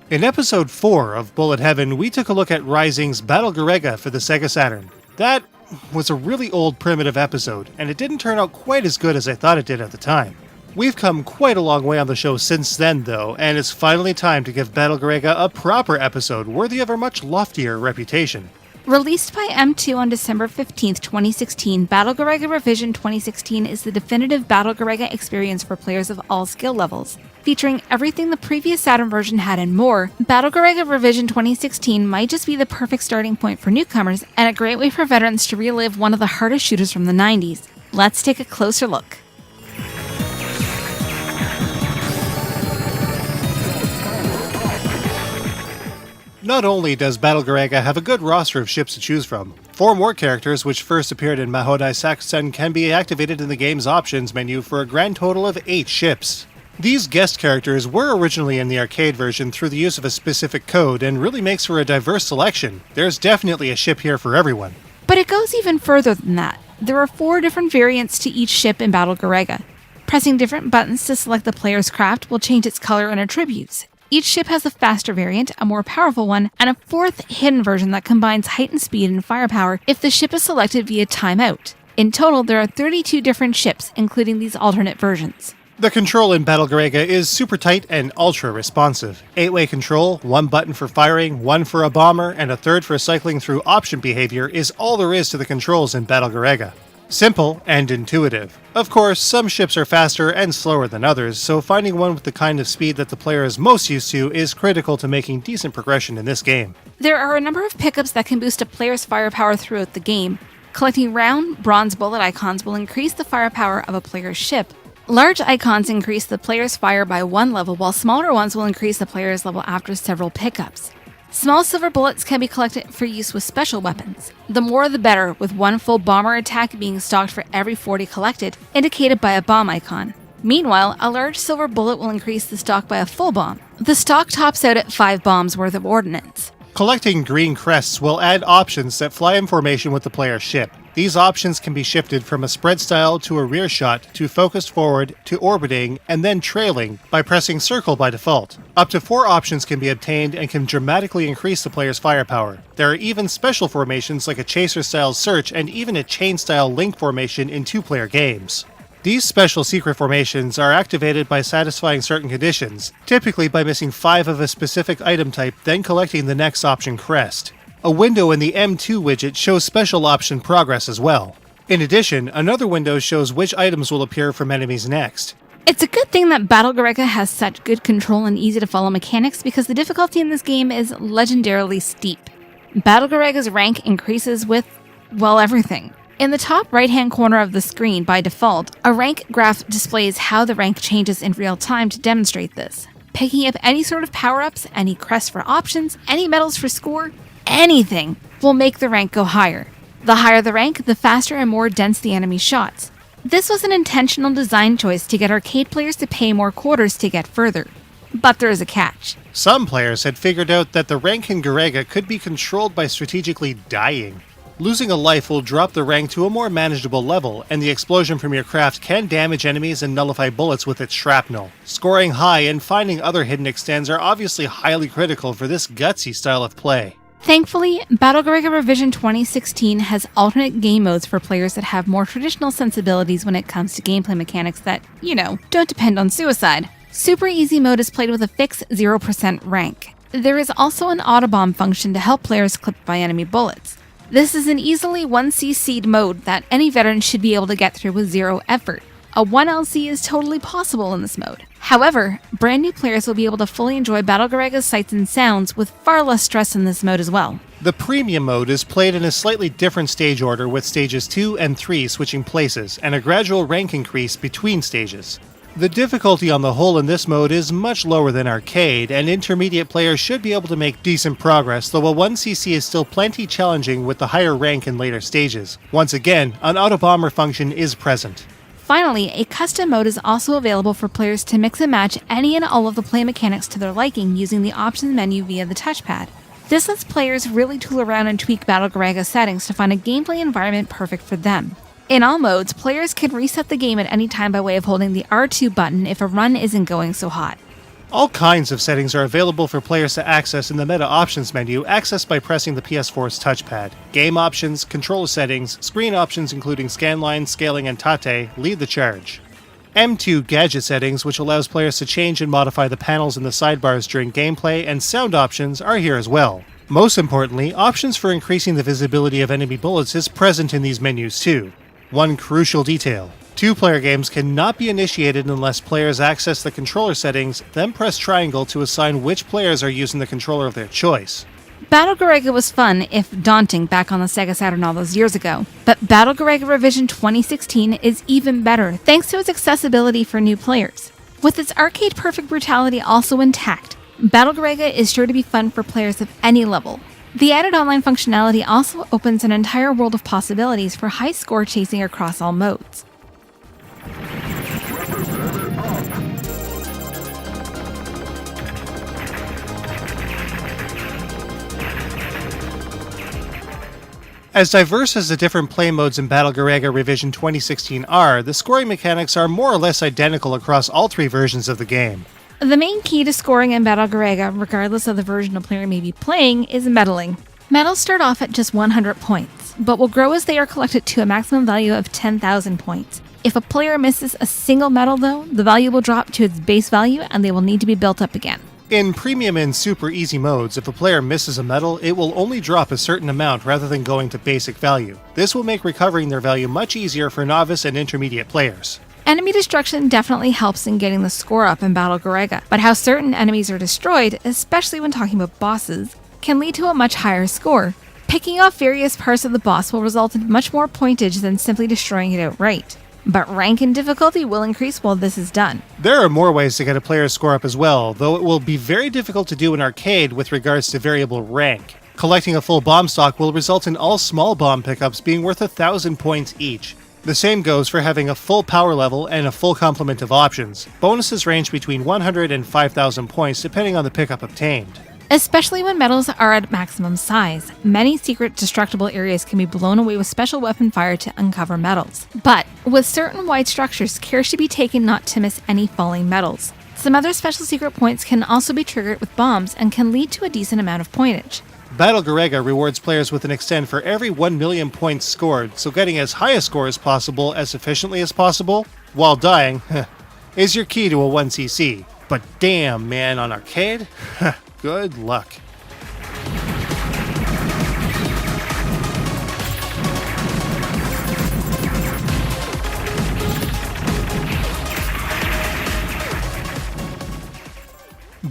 In episode 4 of Bullet Heaven, we took a look at Rising's Battle Garegga for the Sega Saturn. That was a really old primitive episode, and it didn't turn out quite as good as I thought it did at the time. We've come quite a long way on the show since then, though, and it's finally time to give Battle Garegga a proper episode worthy of our much loftier reputation. Released by M2 on December 15, 2016, Battle Garegga Revision 2016 is the definitive Battle Garegga experience for players of all skill levels. Featuring everything the previous Saturn version had and more, Battle Garegga Revision 2016 might just be the perfect starting point for newcomers and a great way for veterans to relive one of the hardest shooters from the 90s. Let's take a closer look. Not only does Battle Garegga have a good roster of ships to choose from, 4 more characters which first appeared in Mahodai Sakusen can be activated in the game's options menu for a grand total of 8 ships. These guest characters were originally in the arcade version through the use of a specific code and really makes for a diverse selection. There's definitely a ship here for everyone. But it goes even further than that. There are 4 different variants to each ship in Battle Garegga. Pressing different buttons to select the player's craft will change its color and attributes. Each ship has a faster variant, a more powerful one, and a 4th hidden version that combines heightened speed and firepower if the ship is selected via timeout. In total, there are 32 different ships, including these alternate versions. The control in Battle Garegga is super tight and ultra responsive. 8-way control, 1 button for firing, 1 for a bomber, and a 3rd for cycling through option behavior is all there is to the controls in Battle Garegga. Simple and intuitive. Of course, some ships are faster and slower than others, so finding one with the kind of speed that the player is most used to is critical to making decent progression in this game. There are a number of pickups that can boost a player's firepower throughout the game. Collecting round, bronze bullet icons will increase the firepower of a player's ship. Large icons increase the player's fire by 1 level, while smaller ones will increase the player's level after several pickups. Small silver bullets can be collected for use with special weapons. The more the better, with 1 full bomber attack being stocked for every 40 collected, indicated by a bomb icon. Meanwhile, a large silver bullet will increase the stock by a full bomb. The stock tops out at 5 bombs worth of ordnance. Collecting green crests will add options that fly in formation with the player's ship. These options can be shifted from a spread style to a rear shot to focused forward to orbiting and then trailing by pressing circle by default. Up to 4 options can be obtained and can dramatically increase the player's firepower. There are even special formations like a chaser style search and even a chain style link formation in 2-player games. These special secret formations are activated by satisfying certain conditions, typically by missing 5 of a specific item type, then collecting the next option crest. A window in the M2 widget shows special option progress as well. In addition, another window shows which items will appear from enemies next. It's a good thing that Battle Garegga has such good control and easy to follow mechanics because the difficulty in this game is legendarily steep. Battle Garegga's rank increases with, well, everything. In the top right-hand corner of the screen, by default, a rank graph displays how the rank changes in real time to demonstrate this. Picking up any sort of power-ups, any crests for options, any medals for score, anything will make the rank go higher. The higher the rank, the faster and more dense the enemy's shots. This was an intentional design choice to get arcade players to pay more quarters to get further. But there is a catch. Some players had figured out that the rank in Garegga could be controlled by strategically dying. Losing a life will drop the rank to a more manageable level, and the explosion from your craft can damage enemies and nullify bullets with its shrapnel. Scoring high and finding other hidden extends are obviously highly critical for this gutsy style of play. Thankfully, Battle Garegga Revision 2016 has alternate game modes for players that have more traditional sensibilities when it comes to gameplay mechanics that, don't depend on suicide. Super Easy mode is played with a fixed 0% rank. There is also an autobomb function to help players clipped by enemy bullets. This is an easily 1cc'd mode that any veteran should be able to get through with 0 effort. A 1LC is totally possible in this mode. However, brand new players will be able to fully enjoy Battle Garegga's sights and sounds with far less stress in this mode as well. The Premium mode is played in a slightly different stage order with stages 2 and 3 switching places and a gradual rank increase between stages. The difficulty on the whole in this mode is much lower than arcade, and intermediate players should be able to make decent progress, though a 1cc is still plenty challenging with the higher rank in later stages. Once again, an auto-bomber function is present. Finally, a custom mode is also available for players to mix and match any and all of the play mechanics to their liking using the options menu via the touchpad. This lets players really tool around and tweak Battle Garegga settings to find a gameplay environment perfect for them. In all modes, players can reset the game at any time by way of holding the R2 button if a run isn't going so hot. All kinds of settings are available for players to access in the Meta Options menu, accessed by pressing the PS4's touchpad. Game options, controller settings, screen options including scanline, scaling, and tate lead the charge. M2 gadget settings, which allows players to change and modify the panels in the sidebars during gameplay, and sound options are here as well. Most importantly, options for increasing the visibility of enemy bullets is present in these menus too. One crucial detail: two-player games cannot be initiated unless players access the controller settings, then press triangle to assign which players are using the controller of their choice. Battle Garegga was fun, if daunting, back on the Sega Saturn all those years ago, but Battle Garegga Revision 2016 is even better thanks to its accessibility for new players. With its arcade-perfect brutality also intact, Battle Garegga is sure to be fun for players of any level. The added online functionality also opens an entire world of possibilities for high score chasing across all modes. As diverse as the different play modes in Battle Garegga Revision 2016 are, the scoring mechanics are more or less identical across all three versions of the game. The main key to scoring in Battle Garegga, regardless of the version a player may be playing, is medaling. Medals start off at just 100 points, but will grow as they are collected to a maximum value of 10,000 points. If a player misses a single medal though, the value will drop to its base value and they will need to be built up again. In Premium and Super Easy modes, if a player misses a medal, it will only drop a certain amount rather than going to basic value. This will make recovering their value much easier for novice and intermediate players. Enemy destruction definitely helps in getting the score up in Battle Garegga, but how certain enemies are destroyed, especially when talking about bosses, can lead to a much higher score. Picking off various parts of the boss will result in much more pointage than simply destroying it outright. But rank and difficulty will increase while this is done. There are more ways to get a player's score up as well, though it will be very difficult to do in arcade with regards to variable rank. Collecting a full bomb stock will result in all small bomb pickups being worth 1,000 points each. The same goes for having a full power level and a full complement of options. Bonuses range between 100 and 5,000 points depending on the pickup obtained. Especially when medals are at maximum size, many secret destructible areas can be blown away with special weapon fire to uncover medals. But with certain wide structures, care should be taken not to miss any falling medals. Some other special secret points can also be triggered with bombs and can lead to a decent amount of pointage. Battle Garegga rewards players with an extend for every 1 million points scored, so getting as high a score as possible as efficiently as possible, while dying, is your key to a 1cc. But damn, man, on arcade? Good luck.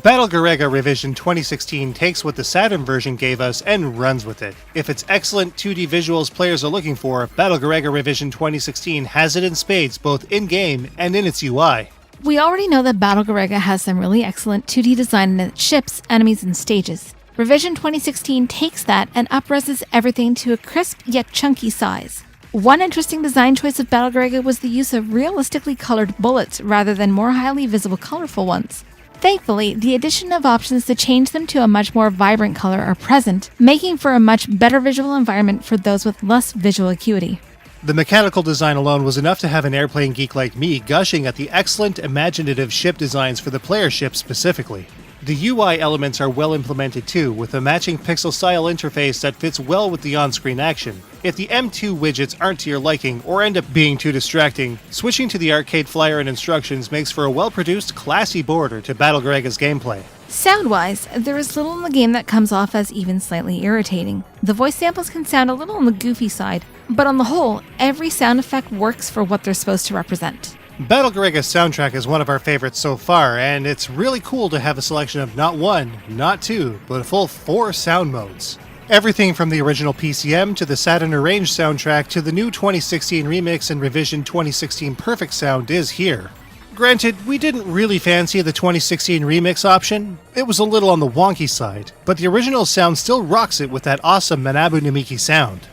Battle Garegga Revision 2016 takes what the Saturn version gave us and runs with it. If it's excellent 2D visuals players are looking for, Battle Garegga Revision 2016 has it in spades both in-game and in its UI. We already know that Battle Garegga has some really excellent 2D design in its ships, enemies, and stages. Revision 2016 takes that and upreses everything to a crisp yet chunky size. One interesting design choice of Battle Garegga was the use of realistically colored bullets rather than more highly visible colorful ones. Thankfully, the addition of options to change them to a much more vibrant color are present, making for a much better visual environment for those with less visual acuity. The mechanical design alone was enough to have an airplane geek like me gushing at the excellent imaginative ship designs for the player ship specifically. The UI elements are well implemented too, with a matching pixel-style interface that fits well with the on-screen action. If the M2 widgets aren't to your liking or end up being too distracting, switching to the arcade flyer and instructions makes for a well-produced, classy border to Battle Garegga's gameplay. Sound-wise, there is little in the game that comes off as even slightly irritating. The voice samples can sound a little on the goofy side, but on the whole, every sound effect works for what they're supposed to represent. Battle Garegga's soundtrack is one of our favorites so far, and it's really cool to have a selection of not one, not two, but a full 4 sound modes. Everything from the original PCM to the Saturn Arranged soundtrack to the new 2016 remix and Revision 2016 Perfect Sound is here. Granted, we didn't really fancy the 2016 remix option. It was a little on the wonky side, but the original sound still rocks it with that awesome Manabu Namiki sound.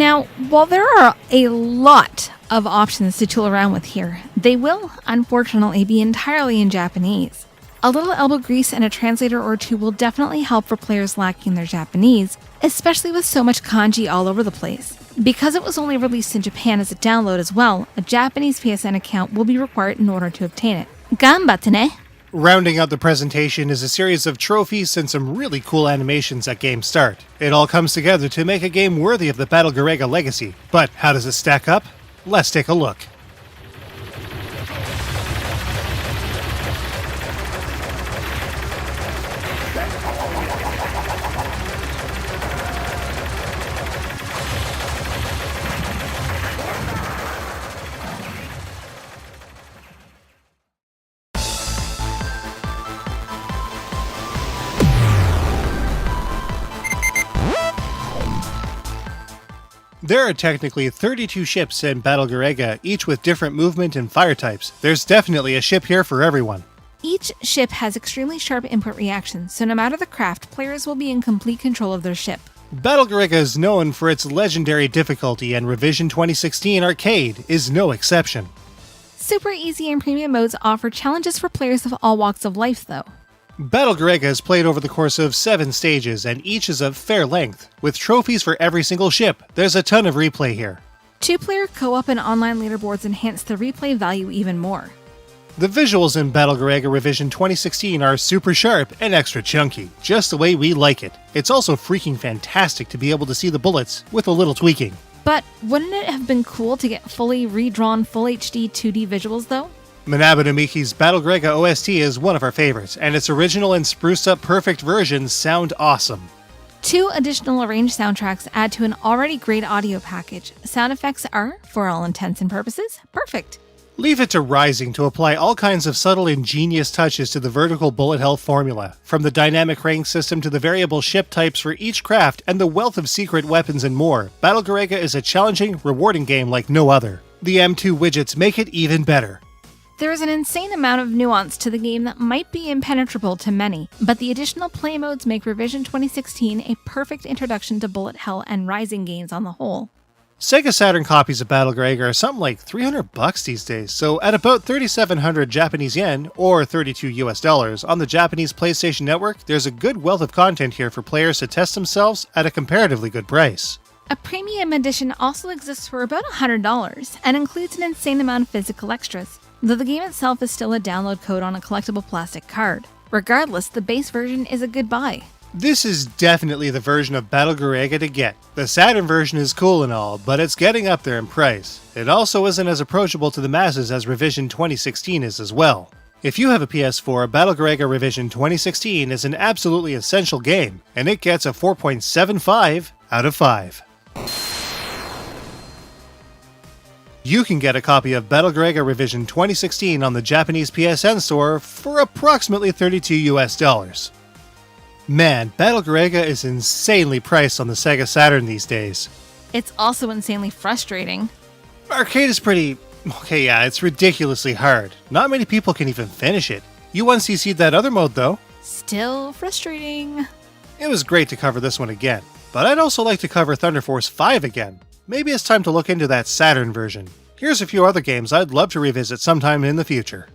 Now, while there are a lot of options to tool around with here, they will, unfortunately, be entirely in Japanese. A little elbow grease and a translator or two will definitely help for players lacking their Japanese, especially with so much kanji all over the place. Because it was only released in Japan as a download as well, a Japanese PSN account will be required in order to obtain it. Ganbatte ne! Rounding out the presentation is a series of trophies and some really cool animations at game start. It all comes together to make a game worthy of the Battle Garegga legacy. But how does it stack up? Let's take a look. There are technically 32 ships in Battle Garegga, each with different movement and fire types. There's definitely a ship here for everyone. Each ship has extremely sharp input reactions, so no matter the craft, players will be in complete control of their ship. Battle Garegga is known for its legendary difficulty, and Revision 2016 Arcade is no exception. Super easy and premium modes offer challenges for players of all walks of life, though. Battle Garegga is played over the course of 7 stages, and each is of fair length. With trophies for every single ship, there's a ton of replay here. 2-player co-op and online leaderboards enhance the replay value even more. The visuals in Battle Garegga Revision 2016 are super sharp and extra chunky, just the way we like it. It's also freaking fantastic to be able to see the bullets with a little tweaking. But wouldn't it have been cool to get fully redrawn Full HD 2D visuals though? Manabu no Miki's Battle Garegga OST is one of our favorites, and its original and spruced up perfect versions sound awesome. 2 additional arranged soundtracks add to an already great audio package. Sound effects are, for all intents and purposes, perfect. Leave it to Rising to apply all kinds of subtle ingenious touches to the vertical bullet health formula, from the dynamic rank system to the variable ship types for each craft and the wealth of secret weapons and more. Battle Garegga is a challenging, rewarding game like no other. The M2 widgets make it even better. There is an insane amount of nuance to the game that might be impenetrable to many, but the additional play modes make Revision 2016 a perfect introduction to bullet hell and Rising games on the whole. Sega Saturn copies of Battle Garegga are something like $300 these days, so at about 3,700 Japanese yen, or $32 US, on the Japanese PlayStation Network, there's a good wealth of content here for players to test themselves at a comparatively good price. A premium edition also exists for about $100 and includes an insane amount of physical extras, though the game itself is still a download code on a collectible plastic card. Regardless, the base version is a good buy. This is definitely the version of Battle Garegga to get. The Saturn version is cool and all, but it's getting up there in price. It also isn't as approachable to the masses as Revision 2016 is as well. If you have a PS4, Battle Garegga Revision 2016 is an absolutely essential game, and it gets a 4.75 out of 5. You can get a copy of Battle Garegga Revision 2016 on the Japanese PSN store for approximately $32 US. Man, Battle Garegga is insanely priced on the Sega Saturn these days. It's also insanely frustrating. Arcade is pretty... okay, yeah, it's ridiculously hard. Not many people can even finish it. You once CC'd that other mode, though. Still frustrating. It was great to cover this one again, but I'd also like to cover Thunder Force 5 again. Maybe it's time to look into that Saturn version. Here's a few other games I'd love to revisit sometime in the future.